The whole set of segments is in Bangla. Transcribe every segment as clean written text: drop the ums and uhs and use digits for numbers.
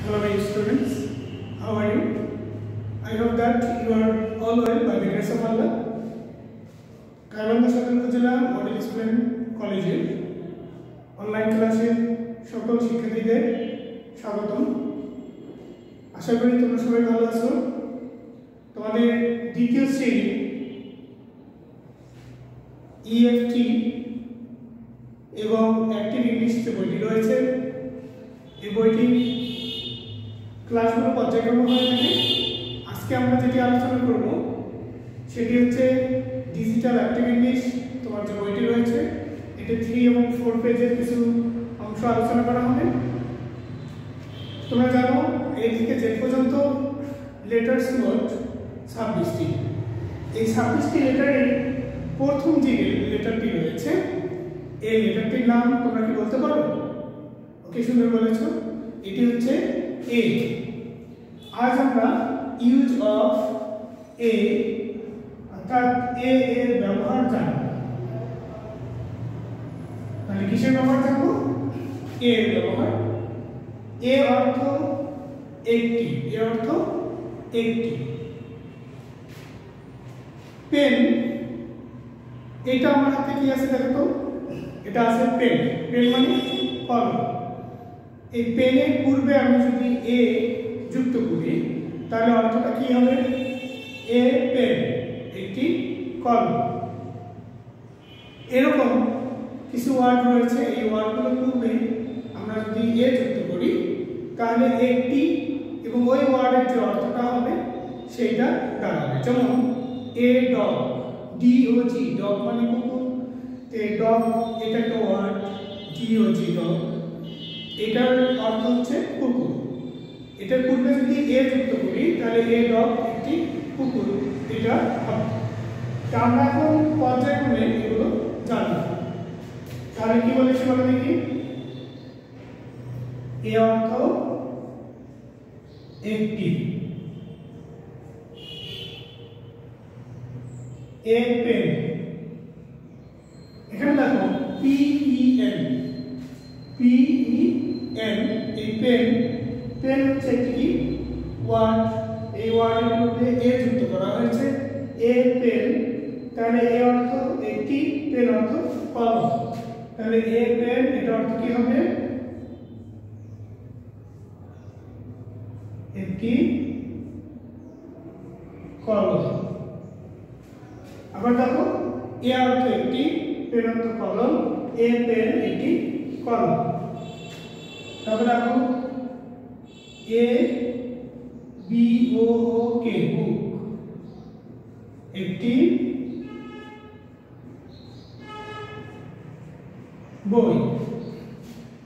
Hello my students, how are you? I hope that you are all well by the grace of Allah. Gaibandha সদর উপজেলা মডেল স্কুল কলেজের অনলাইন ক্লাসে সকল শিক্ষার্থীদের স্বাগতম। আশা করি তোমরা সবাই ভালো আছো। তোমাদের দ্বিতীয় শ্রেণী EFT এবং অ্যাক্টিভ ইংলিশ যে বইটি রয়েছে এই বইটি ক্লাসগুলো পর্যায়ক্রমে হয়ে থাকে। আজকে আমরা যেটি আলোচনা করব সেটি হচ্ছে ডিজিটাল অ্যাক্টিভ ইংলিশ। তোমার যে বইটি রয়েছে এটি 3 এবং 4 পেজের কিছু অংশ আলোচনা করা হবে। তোমরা জানো এই থেকে যে পর্যন্ত লেটার্স মোট 26টি। এই 26টি লেটারের প্রথম যে লেটারটি রয়েছে এই লেটারটির নাম তোমরা কি বলতে পারো? ওকে, সুন্দর বলেছো। এটি হচ্ছে এ। আজ আমরা ইউজ অফ এ অর্থাৎ এ এর ব্যবহার জানব। তাহলে কিসের ব্যবহার জানবো? এ এর ব্যবহার। এ অর্থ একটি, এ অর্থ একটি। পেন, এটা আমার হাতে কি আছে দেখো তো? এটা আছে পেন। পেন মানে কলম। এই পেনের পূর্বে আমি যদি এ যুক্ত করি তাহলে অর্থটা কি হবে? এ পেন, একটি কলম। এরকম কিছু ওয়ার্ড রয়েছে, এই ওয়ার্ডগুলোর পূর্বে আমরা যদি এ যুক্ত করি তাহলে একটি এবং ওই ওয়ার্ডের যে অর্থটা হবে সেইটা দাঁড়াবে। যেমন এ ডগ, DOG, ডগ মানে কুকুর। ডগ এটা একটা ওয়ার্ড, DOG ডগ, এটার অর্থ হচ্ছে কুকুর। এটার পূর্বে যদি এ যুক্ত করি তাহলে এ ডগ, একটি কুকুর, এটা হবে। আমরা এখন পর্যায়ক্রমে এগুলো জানব। তাহলে কি বলেছি বলো দেখি? এ অর্থ একটি, এ পেন। এখানে দেখো PEN, PEN, এই পেন। পেন হচ্ছে একটি ওয়ার্ড, এই ওয়ার্ডের মধ্যে এ যুক্ত করা হয়েছে, এ পেন। তাহলে এ অর্থ একটি, পেন অর্থ কলম। তাহলে এ পেন এটা অর্থ কি হবে? একটি কলম। আবার দেখো এ অর্থ একটি, পেন অর্থ কলম, এ পেন একটি কলম। তারপর দেখো এ BOOK, বুক, একটি বই।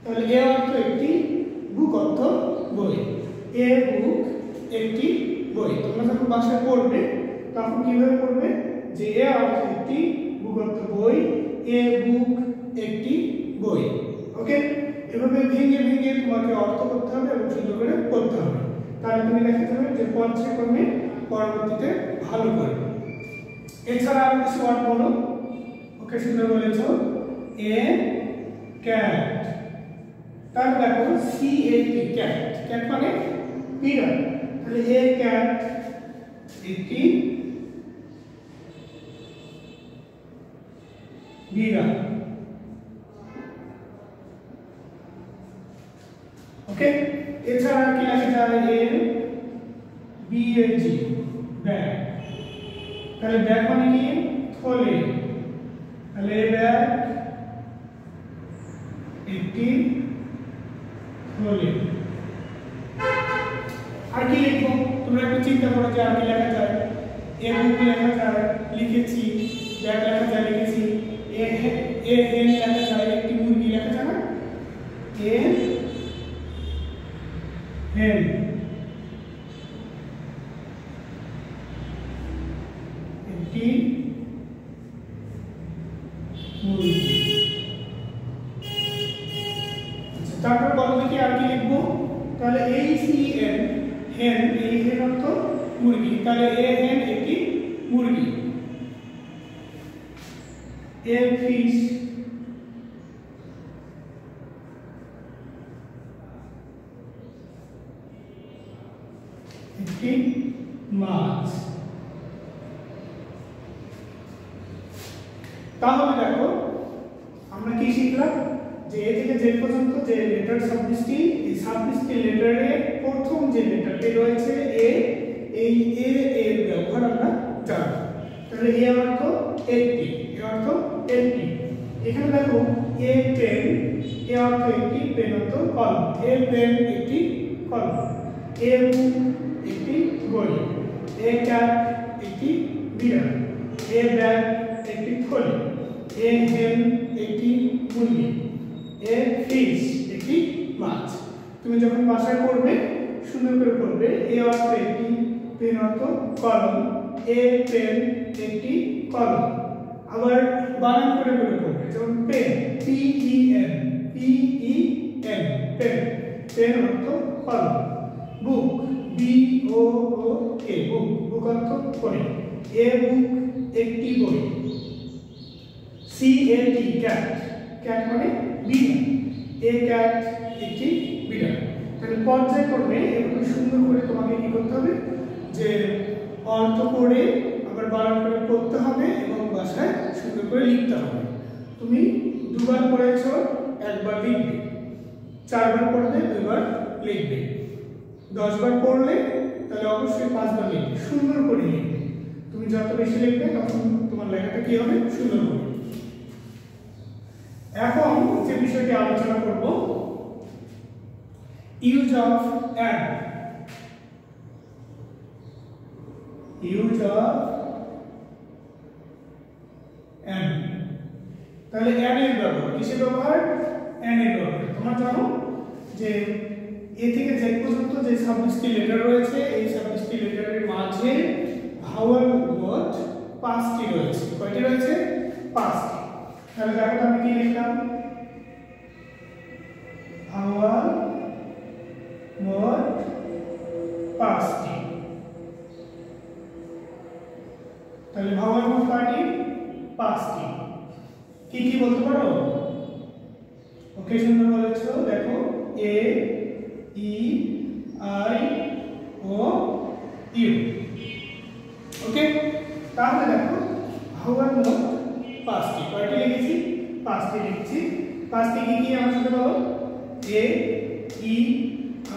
তাহলে এ অর্থ একটি, বুক অর্থ বই। এ বুক, একটি বই। তোমরা যখন বাসায় পড়বে তখন কিভাবে পড়বে? যে এ অর্থ একটি, বুক অর্থ বই, এ বুক, একটি বই। ওকে, এভাবে ভেঙে ভেঙে তোমাকে অর্থ করতে হবে এবং সুন্দর করে পড়তে হবে। তাহলে তুমি দেখতে পাবে যে পর্যায়ক্রমে পরবর্তীতে ভালো করবে। এছাড়া আর কিছু ওয়ার্ড বলো। ওকে, সুন্দর বলেছো। এ ক্যাট। তাহলে দেখো CAT, ক্যাট। ক্যাট মানে বিড়াল। তাহলে এ ক্যাট, একটি বিড়াল। ওকে, এছাড়া কি লেখা যায়? BAG, bag. তাহলে ব্যাগ মানে কি? থলে। তাহলে ব্যাগ, একটি থলে। আর কি লিখবো? তোমরা একটু চিন্তা করো যে আর কি লেখা যায়। এ বুক লেখা যায়, লিখেছি। ব্যাগ লেখা যায়, লিখেছি। এ হেন লেখা যায়, একটি মুরগি লেখা যায় না? এ হেন, একটি মুরগি। আচ্ছা, তারপর বলো দেখি আর কি লিখবো? তাহলে HEN, হেন, এই হেন অর্থ মুরগি। তাহলে এ হেন, একটি মুরগি। এ ফিশ, একটি মাছ। তাহলে দেখো আমরা কি শিখলাম যে এ থেকে জেড পর্যন্ত যে লেটার সাবলিস্টটি, এই সাবলিস্টটি লেটারে প্রথম যে লেটারটি রয়েছে এ, এই এ এর ব্যবহার আমরা জানি। তাহলে এ অর্থ একটি, এ অর্থ একটি। এখানে দেখো এ পেন, এ অর্থ একটি, পেন অর্থ কলম। এ পেন একটি কলম। এ বুক একটি বই। এ ক্যাট একটি বিড়াল। এ ব্যাগ একটি থলি। এ হেন একটি মুরগি। এ ফিশ একটি মাছ। তুমি যখন বাসায় পড়বে সুন্দর করে পড়বে। এ অর্থ একটি, পেন অর্থ কলম। এ পেন একটি কলম। আবার বানান করে করে পড়বে, যেমন pen, p e n, p e n, pen, pen অর্থ কলম। বুক, বি ও ও কে, বুক, বুক অর্থ বই। এ বুক একটি বই। সি এ টি, ক্যাট, ক্যাট মানে বিড়াল। এ ক্যাট একটি বিড়াল। তাহলে পর্যায়ক্রমে এগুলো সুন্দর করে তোমাকে কি করতে হবে, যে অর্থ করে আবার বানান করে পড়তে হবে এবং ভাষায় সুন্দর করে লিখতে হবে। তুমি দুবার পড়েছো, একবার লিখবে। 4 বার পড়লে 2 বার লিখবে। 10 বার পড়লে তাহলে অবশ্যই 5 বার লিখবে। সুন্দর করে লিখবে। তুমি যত বেশি লিখবে তখন তোমার লেখাটা কি হবে, সুন্দর হবে। এখন যে বিষয়টি আলোচনা করব, use of and. Use of and. তাহলে অ্যান্ড এর ব্যবহার, কিসের ব্যবহার, অ্যান্ড এর ব্যবহার। তোমরা জানো যে এ থেকে জেড পর্যন্ত যে 26টি লেটার রয়েছে, এই 26টি লেটারের মাঝে ভাওয়াল মোট 5টি রয়েছে। কয়টি রয়েছে, 5টি। তাহলে দেখো আমি কি লিখলাম, ভাওয়াল মোট 5টি। তাহলে ভাওয়াল মোট কয়টি, 5টি। কি কি বলতে পারো, ওকে সুন্দর বলেছো। দেখো এ, ই, আই, ও, ইউ। ওকে, তাহলে দেখো ভাওয়াল মোট 5টি। কয়টি লিখেছি, 5টি লিখেছি। 5টি কি কি আমার সাথে বলো, এ, ই,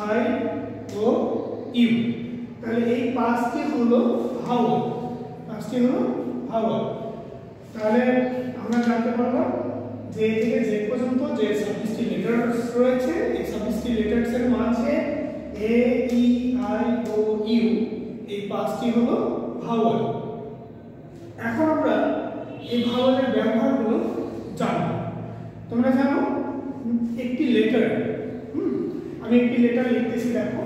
আই, ও, ইউ। তাহলে এই 5টি হলো ভাওয়াল, 5টি হলো ভাওয়াল। তাহলে আমরা জানতে পারলাম যে এ থেকে জেড পর্যন্ত যে 26টি লেটারস রয়েছে, এই 26টি লেটারস এর মাঝে এ, ই, আই, ও, ইউ, এই 5টি হলো ভাওয়াল। এখন আমরা এই ভাওয়ালের ব্যবহারগুলো জানব। তোমরা জানো একটি লেটার, আমি একটি লেটার লিখতেছি। দেখো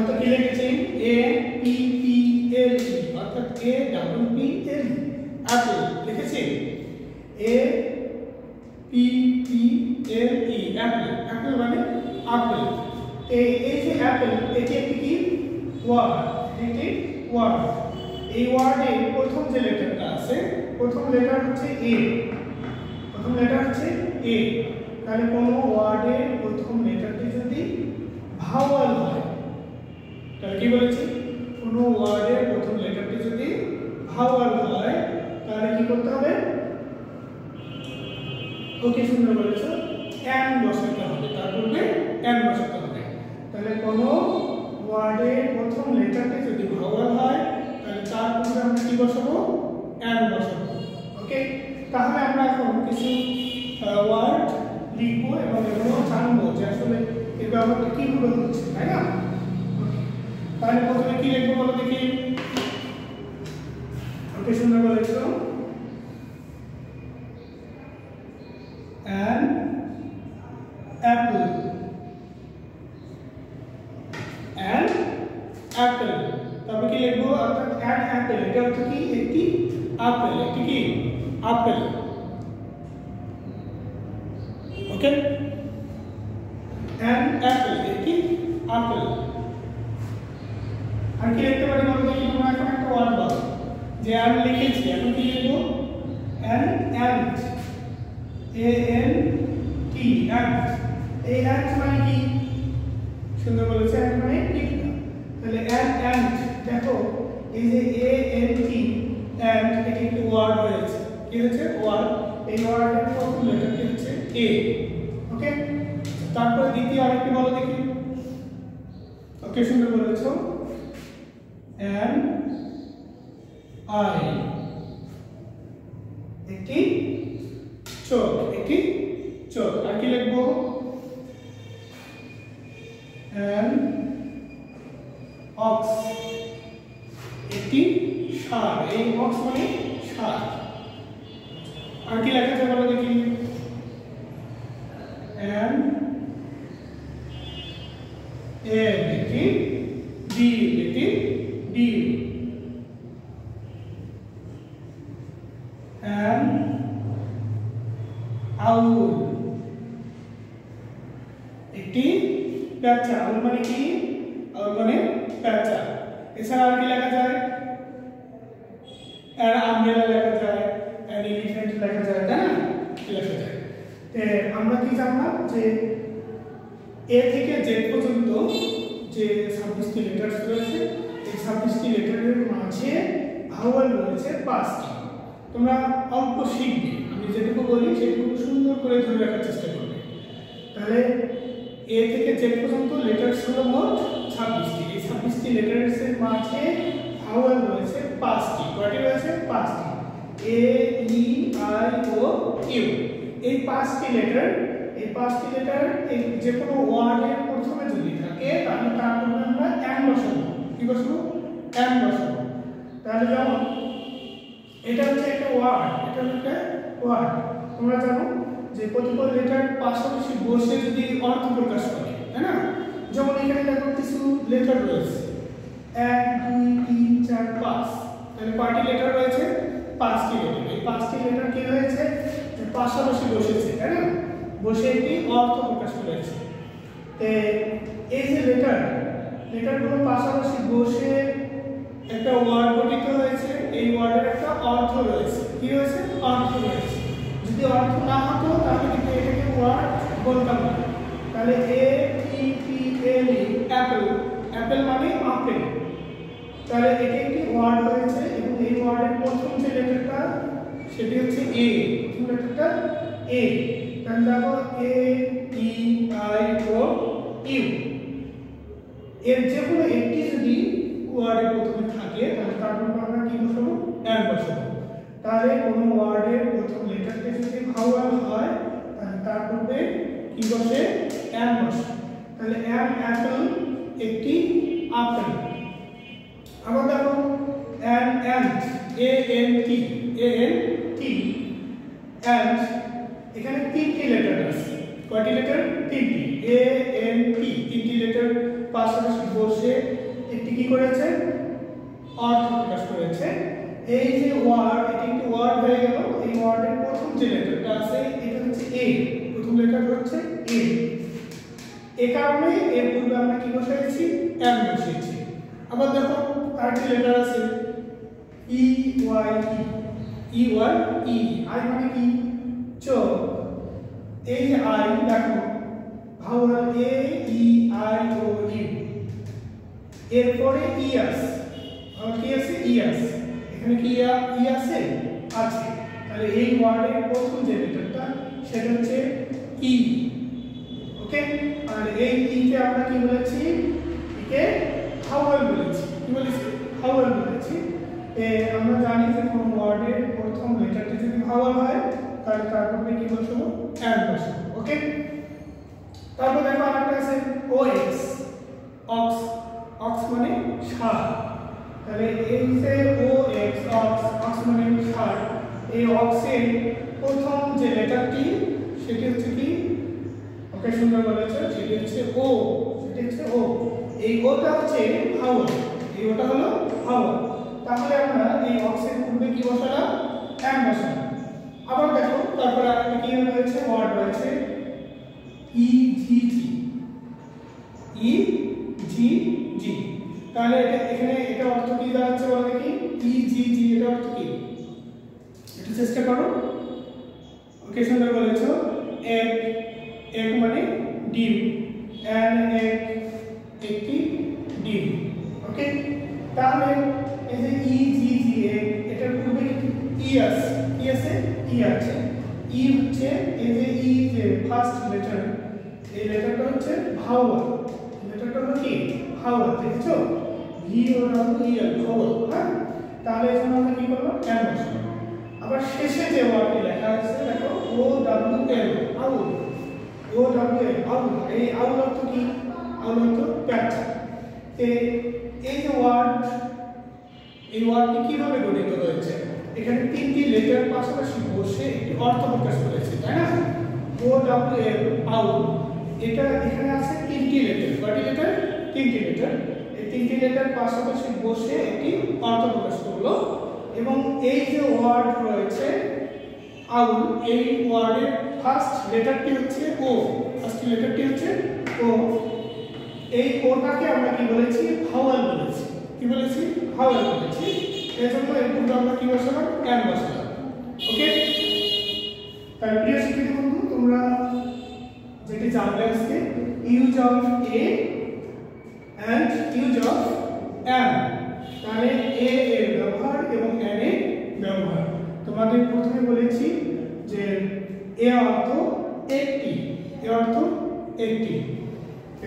তো কি লিখেছি, A P P L E, অর্থাৎ A double P L E, apple লিখেছি। A P P L E, apple, apple মানে আপেল। এই যে অ্যাপল, এটি একটি কি ওয়ার্ড, এটি ওয়ার্ড। এই ওয়ার্ডে প্রথম যে লেটারটা আছে, প্রথম লেটার হচ্ছে এ, প্রথম লেটার হচ্ছে এ। তাহলে কোনো ওয়ার্ডের প্রথম লেটারটি যদি ভাওয়াল হয়, তাহলে কি বলেছি, কোনো ওয়ার্ডের প্রথম লেটারটি যদি ভাওয়াল হয় তাহলে কি করতে হবে, ওকে সুন্দর বলেছো, অ্যান বসাতে হবে, তার পূর্বে অ্যান বসাতে হবে। তাহলে কোনো ওয়ার্ডের প্রথম লেটারটি যদি ভাওয়াল হয় তাহলে তার পূর্বে আমরা কি বসাবো, অ্যান বসাবো। ওকে, তাহলে আমরা এখন কিছু ওয়ার্ড লিখবো এবং এগুলো জানবো যে আসলে এর ব্যবহারটা কিভাবে হচ্ছে, তাই না? তাহলে প্রথমে কি লিখবো বলো দেখি। ওকে সুন্দর বলেছো, an apple, an apple। তবে কি লিখবো, অর্থাৎ an apple, এটা অর্থ কি, একটি আপেল, একটি কি আপেল। ওকে, an apple, একটি আপেল। আর কি লিখতে পারি বলতে, তোমরা এখন একটা ওয়ার্ড বলো যে আমি লিখেছি, এখন কি লিখবো, an ant, a n t, ant, এই অ্যান্ড মানে কি? সুন্দর বলেছে, অ্যান্ড মানে পিঁপড়া। তাহলে অ্যান্ড দেখো এই যে এ এন টি অ্যান্ড এটি একটি ওয়ার্ড হয়েছে। কি হচ্ছে? ওয়ার্ড। এই ওয়ার্ডের প্রথম লেটারটি হচ্ছে এ। ওকে, তারপর দ্বিতীয় আরেকটি বলো দেখি। ওকে, সুন্দর বলেছো, অ্যান আই, একটি চোখ, একটি চোখ। আর কি লিখবো? অ্যান অক্স, একটি ষাঁড়। এই অক্স মানে ষাঁড়। আর কি লেখা যায় বলো দেখি? অ্যান এগ, একটি ডিম, একটি ডিম। অ্যান আউল, একটি পেঁচা। আউল মানে কি? আউল মানে পেঁচা। এছাড়া আর কি লেখা যায়? অ্যান আমব্রেলা লেখা যায়, অ্যান এলিফ্যান্ট লেখা যায়, তাই না? কি লেখা যায়? আমরা কি জানলাম যে এ থেকে জেড পর্যন্ত যে 26টি লেটার রয়েছে, এই 26টি লেটারের মাঝে ভাওয়াল রয়েছে 5টি। তোমরা অল্প শিখবে, আমি যেটুকু বলি সেটুকু সুন্দর করে ধরে রাখার চেষ্টা করবে। তাহলে এ থেকে জেড পর্যন্ত লেটারস হলো মোট 26টি। এই 26টি লেটারের মাঝে ভাওয়াল রয়েছে 5টি। কয়টি রয়েছে? 5টি। এ, ই, আই, ও, ইউ। এই 5টি লেটার, এই যে কোনো ওয়ার্ডের প্রথমে যদি থাকে তাহলে তার মধ্যে আমরা এন বসাবো। কি বসাবো? এন বসাবো। তাহলে যেমন এটা হচ্ছে একটা ওয়ার্ড, এটা হচ্ছে একটা ওয়ার্ড। তোমরা জানো যে কতিপয় লেটার পাশাপাশি বসে যদি অর্থ প্রকাশ করে, তাই না? যেমন এখানে দেখো কিছু লেটার রয়েছে, 1 2 3 4 5। তাহলে কয়টি লেটার রয়েছে? 5টি লেটার। এই 5টি লেটার কি হয়েছে? পাশাপাশি বসেছে, তাই না? বসে একটি অর্থ প্রকাশ করেছে। এই যে লেটারগুলো পাশাপাশি বসে একটা ওয়ার্ড গঠিত হয়েছে। এই ওয়ার্ডের একটা অর্থ রয়েছে। কি হয়েছে? অর্থ রয়েছে। যদি অর্থ না হতো তাহলে কিন্তু এটাকে ওয়ার্ড বলতাম না। তাহলে এ P P L E, apple, apple মানে আপেল। তাহলে এটি একটি ওয়ার্ড হয়েছে এবং এই ওয়ার্ডের প্রথম যে লেটারটা সেটি হচ্ছে এ। প্রথম লেটারটা এ। তাহলে দেখো এ ই আই ও ইউ। এর যে কোনো একটি যদি ওয়ার্ডের প্রথমে থাকে তাহলে তারপর আমরা কি বসাবো? অ্যান বসাবো। তাহলে কোনো ওয়ার্ডের প্রথম লেটারটি যদি ভাওয়াল হয় তাহলে তারপরে কি বসে? অ্যান বসে। তাহলে অ্যান অ্যাপল, একটি আপেল। আবার দেখো an ant, A N T, ant. এখানে 3টি লেটার আছে। কয়টি লেটার? 3টি। এ এন টি, 3টি লেটার পাশাপাশি বসে একটি কি করেছে? অর্থ প্রকাশ করেছে। এই যে ওয়ার্ড, এটি একটি ওয়ার্ড হয়ে গেল। এই ওয়ার্ডের প্রথম যে লেটারটা আছে এটা হচ্ছে এ। প্রথম লেটার হচ্ছে এ। এই কারণে এর পূর্বে আমরা কি বসাইছি? অ্যান বসিয়েছি। আবার দেখো আরেকটি লেটার আছে E Y E, E Y E. Eye মানে কি? চোখ। এই যে আই, দেখো vowel A E I O U. এরপরে ই আছে। আর কি আছে? ই আছে। এখানে কি ই আছে? আছে। তাহলে এই ওয়ার্ডের প্রথম যে লেটারটা সেটা হচ্ছে ই। ওকে, আর এই ই কে আমরা কি বলেছি? একে ভাওয়াল বলেছি। কি বলেছি? ভাওয়াল বলেছি। আমরা জানি যে কোন ওয়ার্ডের প্রথম লেটারটি যদি ভাওয়াল হয় তাহলে তারপরে কি বসাবো? অ্যান বসাবো। ওকে, তারপর দেখো আরেকটা আছে ও এক্স, অক্স। অক্স মানে ষাঁড়। তাহলে এই যে ও এক্স, অক্স মানে ষাঁড়। এই অক্সের প্রথম যে লেটারটি সেটি হচ্ছে কি? ওকে, সুন্দর বলেছে, সেটি হচ্ছে ও। সেটি হচ্ছে ও। এই ওটা হচ্ছে ভাওয়াল। এই ওটা হলো ভাওয়াল। তাহলে আমরা এই অক্সের পূর্বে কি বসালাম? অ্যান বসালাম। আবার দেখো তারপরে আরেকটা কি রয়েছে? ওয়ার্ড রয়েছে ই জি জি, ই জি জি। তাহলে এখানে এটা অর্থ কি দাঁড়াচ্ছে বলো দেখি? ই জি জি, এটা অর্থ কি? একটু চেষ্টা করো। ওকে, সুন্দর বলেছো। এক, এক মানে ডিম, এন এক একটি ডিম। ওকে, তাহলে এই যে ই জি জি এটার পূর্বে ই আছে, কি আছে? ই আছে। ই হচ্ছে এই যে ই যে ফার্স্ট লেটার, এই লেটারটা হচ্ছে ভাওয়াল। লেটারটা হলো কি? ভাওয়াল। দেখছো? ভি ও ডব্লিউ ই এল ভাওয়াল। হ্যাঁ, তাহলে এখানে আমরা কি করব? এন বসাবো। আবার শেষে যে ওয়ার্ডটি লেখা আছে দেখো ও ডব্লিউ এল, আউল। ও ডব্লিউ এল, আউল। এই আউল অর্থ কি? আউল অর্থ প্যাঁচা। এই যে ওয়ার্ড, এই ওয়ার্ডটি কিভাবে গঠিত হয়েছে? এখানে তিনটি লেটার পাশাপাশি বসে একটি অর্থ প্রকাশ করেছে, তাই না? ও ডব্লিউ এল, আউল, এটা এখানে আছে তিনটি লেটার। কয়টি লেটার? তিনটি লেটার। এই তিনটি লেটার পাশাপাশি বসে একটি অর্থ প্রকাশ করলো। এবং এই যে ওয়ার্ড রয়েছে আউল, এই ওয়ার্ডের ফার্স্ট লেটারটি হচ্ছে ও। ফার্স্ট লেটারটি হচ্ছে ও। এই ওটাকে আমরা কি বলেছি? ভাওয়াল বলেছি। কি বলেছি? ভাওয়াল বলেছি। এজন্য এর পূর্বে আমরা কি বসালাম? এন বসালাম। ওকে, তাই প্রিয় শিক্ষার্থী বন্ধু, তোমরা যেটি জানলে আজকে use of a and use of an, তাহলে এ এর ব্যবহার এবং এন এর ব্যবহার। তোমাদের প্রথমে বলেছি যে এ অর্থ একটি, এ অর্থ একটি।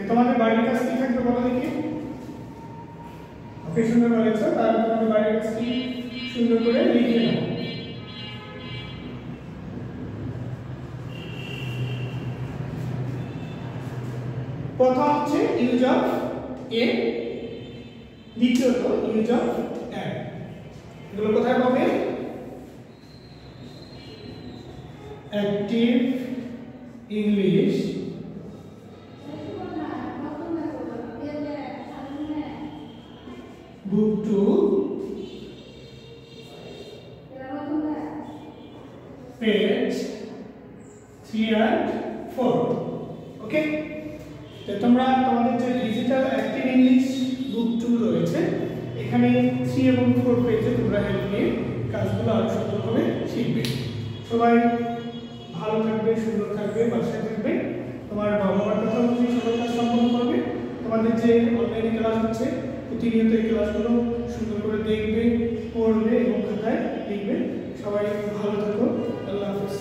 তোমাদের বাড়ির কাজ কি থাকবে বলো দেখি? ওকে, সুন্দর বলেছো। তাহলে তোমাদের বাড়ির কাজ কি সুন্দর করে লিখে নাও। প্রথম হচ্ছে ইউজ অফ এ, দ্বিতীয়ত ইউজ অফ এন। এগুলো কোথায় পাবে? Active English book 2 page 3 and 4। ওকে, তো তোমরা তোমাদের যে ডিজিটাল অ্যাক্টিভ ইংলিশ বুক 2 রয়েছে, এখানে 3 এবং 4 পেজে তোমরা হেল্প নিয়ে কাজগুলো আরো সুন্দরভাবে শিখবে। সবাই ভালো থাকবে, সুন্দর থাকবে, বাসায় থাকবে। তোমার বাবা মার কথা অনুযায়ী সবাই কাজ সম্পন্ন করবে। তোমাদের যে অনলাইনে ক্লাস হচ্ছে, প্রতিনিয়ত এই ক্লাসগুলো সুন্দর করে দেখবে, পড়বে এবং খাতায় লিখবে। সবাই ভালো থাকো। আল্লাহ হাফেজ।